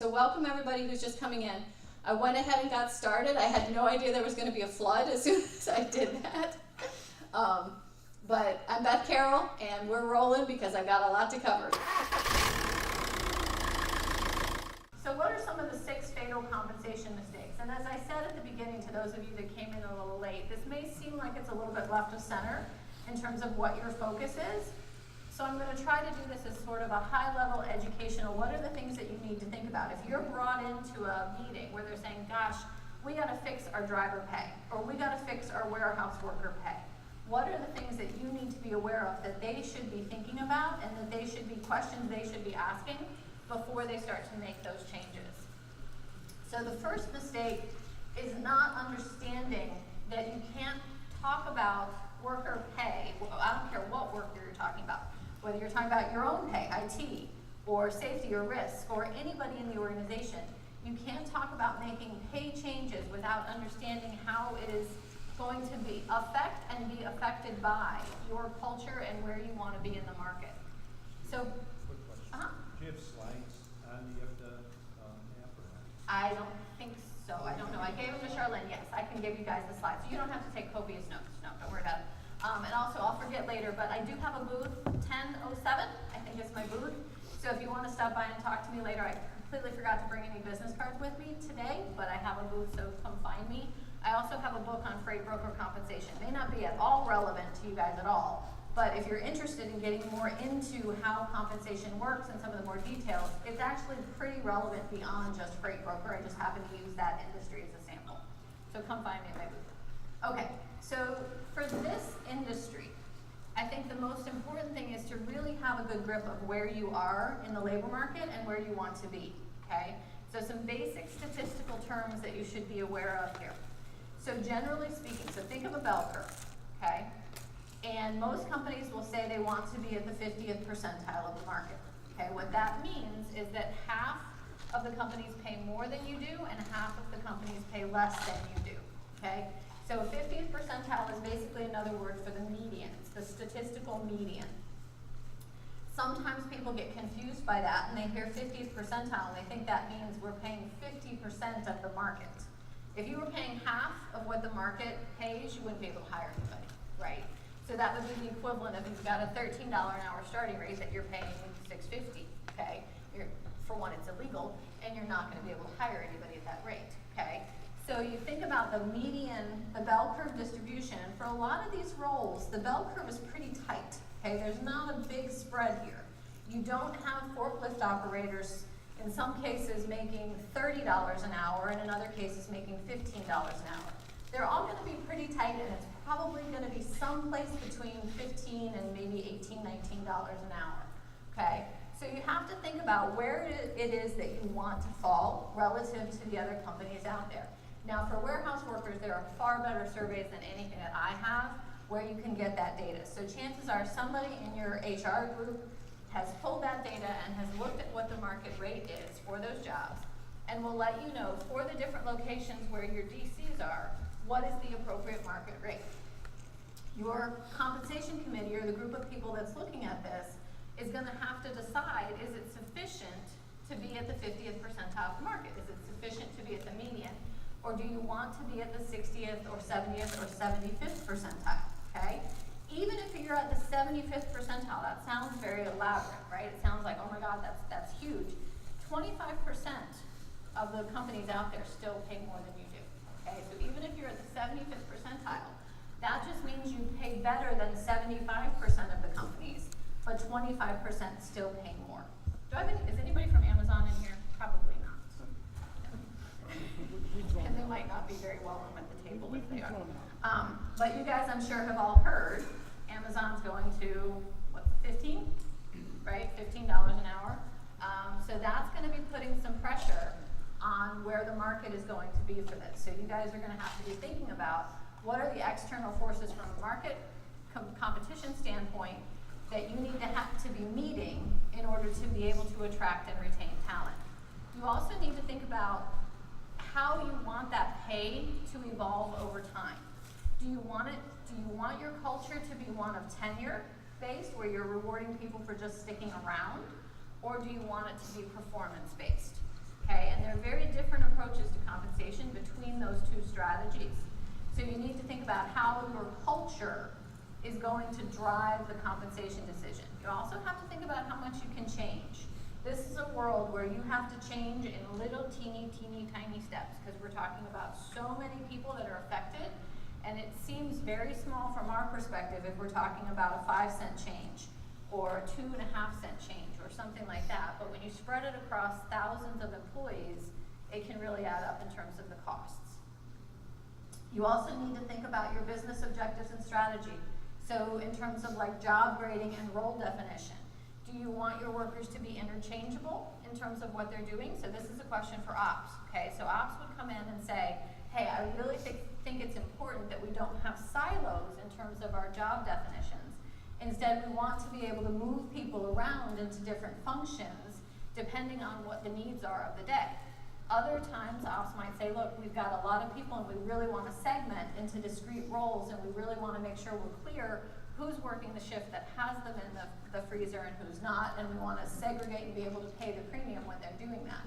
So welcome everybody who's just coming in. I went ahead and got started. I had no idea there was going to be a flood as soon as I did that. But I'm Beth Carroll, and we're rolling because I've got a lot to cover. So what are some of the 6 fatal compensation mistakes? And as I said at the beginning to those of you that came in a little late, this may seem like it's a little bit left of center in terms of what your focus is. So I'm going to try to do this as sort of a high-level educational, what are the things that you need to think about? If you're brought into a meeting where they're saying, gosh, we got to fix our driver pay, or we got to fix our warehouse worker pay, what are the things that you need to be aware of that they should be thinking about and that they should be questions they should be asking before they start to make those changes? So the first mistake is not understanding that you can't talk about worker pay. Well, I don't care what worker you're talking about. Whether you're talking about your own pay, IT, or safety or risk, or anybody in the organization, you can't talk about making pay changes without understanding how it is going to be be affected by your culture and where you want to be in the market. So, quick question. Do you have slides on the IFDA app or not? I don't think so. I don't know. I gave them to Charlene. Yes, I can give you guys the slides. So you don't have to take copious notes. No, don't worry about it. And also, I'll forget later, but I do have a booth, 1007, I think is my booth. So if you want to stop by and talk to me later, I completely forgot to bring any business cards with me today, but I have a booth, so come find me. I also have a book on freight broker compensation. It may not be at all relevant to you guys at all, but if you're interested in getting more into how compensation works and some of the more details, it's actually pretty relevant beyond just freight broker. I just happen to use that industry as a sample. So come find me at my booth. Okay, so for this industry, I think the most important thing is to really have a good grip of where you are in the labor market and where you want to be, okay? So some basic statistical terms that you should be aware of here. So generally speaking, so think of a bell curve, okay? And most companies will say they want to be at the 50th percentile of the market, okay? What that means is that half of the companies pay more than you do and half of the companies pay less than you do, okay? So 50th percentile is basically another word for the median. It's the statistical median. Sometimes people get confused by that and they hear 50th percentile and they think that means we're paying 50% of the market. If you were paying half of what the market pays, you wouldn't be able to hire anybody, right? So that would be the equivalent of you've got a $13 an hour starting rate that you're paying $6.50, okay? For one, it's illegal, and you're not going to be able to hire anybody at that rate, okay? So you think about the median, the bell curve distribution, and for a lot of these roles, the bell curve is pretty tight, okay? There's not a big spread here. You don't have forklift operators, in some cases, making $30 an hour, and in other cases, making $15 an hour. They're all going to be pretty tight, and it's probably going to be someplace between $15 and maybe $18, $19 an hour, okay? So you have to think about where it is that you want to fall relative to the other companies out there. Now, for warehouse workers, there are far better surveys than anything that I have where you can get that data. So chances are somebody in your HR group has pulled that data and has looked at what the market rate is for those jobs and will let you know for the different locations where your DCs are, what is the appropriate market rate. Your compensation committee, or the group of people that's looking at this, is going to have to decide, is it sufficient to be at the 50th percentile of the market? Is it sufficient to be at the median? Or do you want to be at the 60th or 70th or 75th percentile, okay? Even if you're at the 75th percentile, that sounds very elaborate, right? It sounds like, oh my God, that's huge. 25% of the companies out there still pay more than you do, okay? So even if you're at the 75th percentile, that just means you pay better than 75% of the companies, but 25% still pay more. Is anybody from Amazon in here? Probably not. And they might not be very welcome at the table if they are. But you guys, I'm sure, have all heard Amazon's going to, what, 15? Right? $15 an hour. So that's going to be putting some pressure on where the market is going to be for this. So you guys are going to have to be thinking about what are the external forces from a market competition standpoint that you need to be meeting in order to be able to attract and retain talent. You also need to think about how you want that pay to evolve over time. Do you want your culture to be one of tenure based, where you're rewarding people for just sticking around, or do you want it to be performance based? Okay, strategies. So you need to think about how your culture is going to drive the compensation decision. You also have to think about how much you can change. This is a world where you have to change in little teeny tiny steps, because we're talking about so many people that are affected, and it seems very small from our perspective if we're talking about a 5-cent change or a 2.5-cent change or something like that. But when you spread it across thousands of employees, it can really add up in terms of the costs. You also need to think about your business objectives and strategy. So in terms of like job grading and role definition, do you want your workers to be interchangeable in terms of what they're doing? So this is a question for ops, okay? So ops would come in and say, hey, I really think it's important that we don't have silos in terms of our job definitions. Instead, we want to be able to move people around into different functions depending on what the needs are of the day. Other times, ops might say, look, we've got a lot of people and we really want to segment into discrete roles, and we really want to make sure we're clear who's working the shift that has them in the freezer and who's not, and we want to segregate and be able to pay the premium when they're doing that.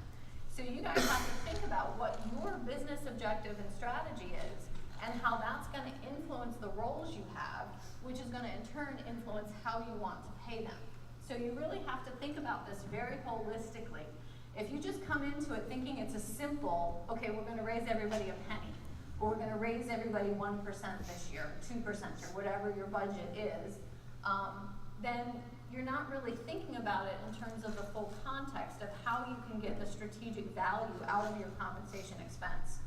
So you guys have to think about what your business objective and strategy is and how that's going to influence the roles you have, which is going to in turn influence how you want to pay them. So you really have to think about this very holistically. If you just come into it thinking it's a simple, okay, we're going to raise everybody a penny, or we're going to raise everybody 1% this year, 2%, or whatever your budget is, then you're not really thinking about it in terms of the full context of how you can get the strategic value out of your compensation expense.